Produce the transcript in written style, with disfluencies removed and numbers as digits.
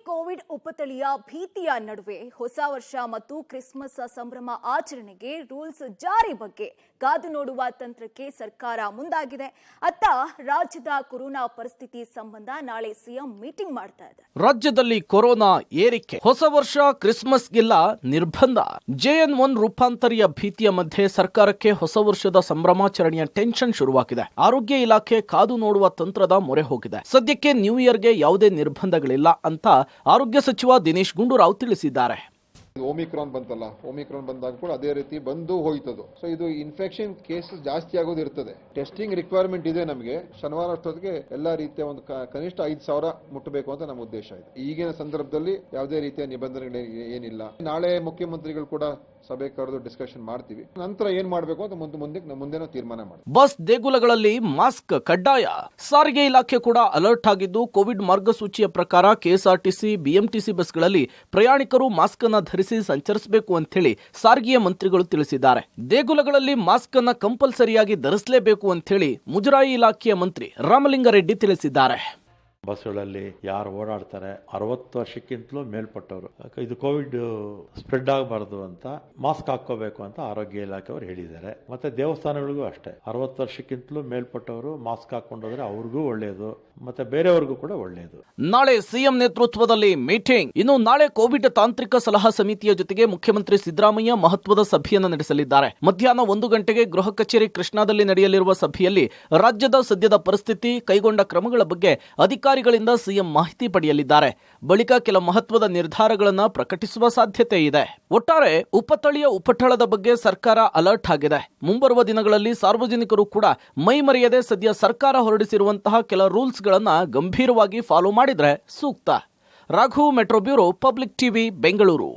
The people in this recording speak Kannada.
ಕೋವಿಡ್ ಉಪತಳಿಯ ಭೀತಿಯ ನಡುವೆ ಹೊಸ ವರ್ಷ ಮತ್ತು ಕ್ರಿಸ್ಮಸ್ ಸಂಭ್ರಮ ಆಚರಣೆಗೆ ರೂಲ್ಸ್ ಜಾರಿ ಬಗ್ಗೆ ಕಾದು ನೋಡುವ ತಂತ್ರಕ್ಕೆ ಸರ್ಕಾರ ಮುಂದಾಗಿದೆ. ಅತ್ತ ರಾಜ್ಯದ ಕೊರೋನಾ ಪರಿಸ್ಥಿತಿ ಸಂಬಂಧ ನಾಳೆ ಸಿಎಂ ಮೀಟಿಂಗ್ ಮಾಡ್ತಾ ಇದೆ. ರಾಜ್ಯದಲ್ಲಿ ಕೊರೋನಾ ಏರಿಕೆ, ಹೊಸ ವರ್ಷ ಕ್ರಿಸ್ಮಸ್ಗೆಲ್ಲ ನಿರ್ಬಂಧ. JN1 ರೂಪಾಂತರಿಯ ಭೀತಿಯ ಮಧ್ಯೆ ಸರ್ಕಾರಕ್ಕೆ ಹೊಸ ವರ್ಷದ ಸಂಭ್ರಮಾಚರಣೆಯ ಟೆನ್ಷನ್ ಶುರುವಾಗಿದೆ. ಆರೋಗ್ಯ ಇಲಾಖೆ ಕಾದು ನೋಡುವ ತಂತ್ರದ ಮೊರೆ ಹೋಗಿದೆ. ಸದ್ಯಕ್ಕೆ ನ್ಯೂ ಇಯರ್ಗೆ ಯಾವುದೇ ನಿರ್ಬಂಧಗಳಿಲ್ಲ ಅಂತ ಆರೋಗ್ಯ ಸಚಿವ ದಿನೇಶ್ ಗುಂಡೂರಾವ್ ತಿಳಿಸಿದ್ದಾರೆ. ಓಮಿಕ್ರಾನ್ ಬಂತಲ್ಲ, ಓಮಿಕ್ರಾನ್ ಬಂದಾಗ ಕೂಡ ಅದೇ ರೀತಿ ಬಂದು ಹೋಯ್ತದು. ಸೊ ಇದು ಇನ್ಫೆಕ್ಷನ್ ಕೇಸಸ್ ಜಾಸ್ತಿ ಆಗೋದು ಇರ್ತದೆ. ಟೆಸ್ಟಿಂಗ್ ರಿಕ್ವೈರ್ಮೆಂಟ್ ಇದೆ ನಮಗೆ. ಶನಿವಾರ ಅಷ್ಟೊತ್ತಿಗೆ ಎಲ್ಲಾ ರೀತಿಯ ಒಂದು ಕನಿಷ್ಠ 5,000 ಮುಟ್ಟಬೇಕು ಅಂತ ನಮ್ಮ ಉದ್ದೇಶ ಇದೆ. ಈಗಿನ ಸಂದರ್ಭದಲ್ಲಿ ಯಾವುದೇ ರೀತಿಯ ನಿಬಂಧನೆಗಳು ಏನಿಲ್ಲ. ನಾಳೆ ಮುಖ್ಯಮಂತ್ರಿಗಳು ಕೂಡ ಸಭೆ ಕರೆದು ಡಿಸ್ಕಷನ್ ಮಾಡ್ತೀವಿ. ನಂತರ ಏನ್ ಮಾಡಬೇಕು ಅಂತ ಮುಂದೆ ತೀರ್ಮಾನ ಮಾಡ್ತೀವಿ. ಬಸ್ ದೇಗುಲಗಳಲ್ಲಿ ಮಾಸ್ಕ್ ಕಡ್ಡಾಯ. ಸಾರಿಗೆ ಇಲಾಖೆ ಕೂಡ ಅಲರ್ಟ್ ಆಗಿದ್ದು, ಕೋವಿಡ್ ಮಾರ್ಗಸೂಚಿಯ ಪ್ರಕಾರ ಕೆಎಸ್ಆರ್ಟಿಸಿ, ಬಿಎಂಟಿಸಿ ಬಸ್ಗಳಲ್ಲಿ ಪ್ರಯಾಣಿಕರು ಮಾಸ್ಕ್ ಅನ್ನು ಧರಿಸಿ ಸಂಚರಿಸಬೇಕು ಅಂತ ಹೇಳಿ ಸಾರಿಗೆಯ ಮಂತ್ರಿಗಳು ತಿಳಿಸಿದ್ದಾರೆ. ದೇಗುಲಗಳಲ್ಲಿ ಮಾಸ್ಕ್ ಅನ್ನು ಕಂಪಲ್ಸರಿಯಾಗಿ ಧರಿಸಲೇಬೇಕು ಅಂತ ಹೇಳಿ ಮುಜರಾಯಿ ಇಲಾಖೆಯ ಮಂತ್ರಿ ರಾಮಲಿಂಗಾರೆಡ್ಡಿ ತಿಳಿಸಿದ್ದಾರೆ. ಬಸ್ಗಳಲ್ಲಿ ಯಾರು ಓಡಾಡ್ತಾರೆ 60 ವರ್ಷಕ್ಕಿಂತಲೂ ಮೇಲ್ಪಟ್ಟವರು, ಇದು ಕೋವಿಡ್ ಸ್ಪ್ರೆಡ್ ಆಗಬಾರ್ದು ಅಂತ ಮಾಸ್ಕ್ ಹಾಕೋಬೇಕು ಅಂತ ಆರೋಗ್ಯ ಇಲಾಖೆಯವರು ಹೇಳಿದ್ದಾರೆ. ಮತ್ತೆ ದೇವಸ್ಥಾನಗಳಿಗೂ ಅಷ್ಟೇ 60 ವರ್ಷಕ್ಕಿಂತಲೂ ಮೇಲ್ಪಟ್ಟವರು ಮಾಸ್ಕ್ ಹಾಕೊಂಡೋದ್ರೆ ಅವ್ರಿಗೂ ಒಳ್ಳೆಯದು, ಮತ್ತೆ ಬೇರೆಯವ್ರಿಗೂ ಕೂಡ ಒಳ್ಳೆಯದು. ನಾಳೆ ಸಿಎಂ ನೇತೃತ್ವದಲ್ಲಿ ಮೀಟಿಂಗ್. ಇನ್ನು ನಾಳೆ ಕೋವಿಡ್ ತಾಂತ್ರಿಕ ಸಲಹಾ ಸಮಿತಿಯ ಜೊತೆಗೆ ಮುಖ್ಯಮಂತ್ರಿ ಸಿದ್ದರಾಮಯ್ಯ ಮಹತ್ವದ ಸಭೆಯನ್ನು ನಡೆಸಲಿದ್ದಾರೆ. ಮಧ್ಯಾಹ್ನ 1 ಗಂಟೆಗೆ ಗೃಹ ಕಚೇರಿ ಕೃಷ್ಣಾದಲ್ಲಿ ನಡೆಯಲಿರುವ ಸಭೆಯಲ್ಲಿ ರಾಜ್ಯದ ಸದ್ಯದ ಪರಿಸ್ಥಿತಿ, ಕೈಗೊಂಡ ಕ್ರಮಗಳ ಬಗ್ಗೆ ಅಧಿಕಾರಿಗಳಿಂದ ಸಿಎಂ ಮಾಹಿತಿ ಪಡೆಯಲಿದ್ದಾರೆ. ಬಳಿಕ ಕೆಲ ಮಹತ್ವದ ನಿರ್ಧಾರಗಳನ್ನು ಪ್ರಕಟಿಸುವ ಸಾಧ್ಯತೆ ಇದೆ. ಒಟ್ಟಾರೆ ಉಪತಳಿಯ ಉಪಟಳದ ಬಗ್ಗೆ ಸರ್ಕಾರ ಅಲರ್ಟ್ ಆಗಿದೆ. ಮುಂಬರುವ ದಿನಗಳಲ್ಲಿ ಸಾರ್ವಜನಿಕರು ಕೂಡ ಮೈ ಮರೆಯದೆ ಸದ್ಯ ಸರ್ಕಾರ ಹೊರಡಿಸಿರುವಂತಹ ಕೆಲ ರೂಲ್ಸ್ ಗಳನ್ನ ಗಂಭೀರವಾಗಿ ಫಾಲೋ ಮಾಡಿದ್ರೆ ಸೂಕ್ತ. Raghu, metro bureau, public TV, Bengaluru.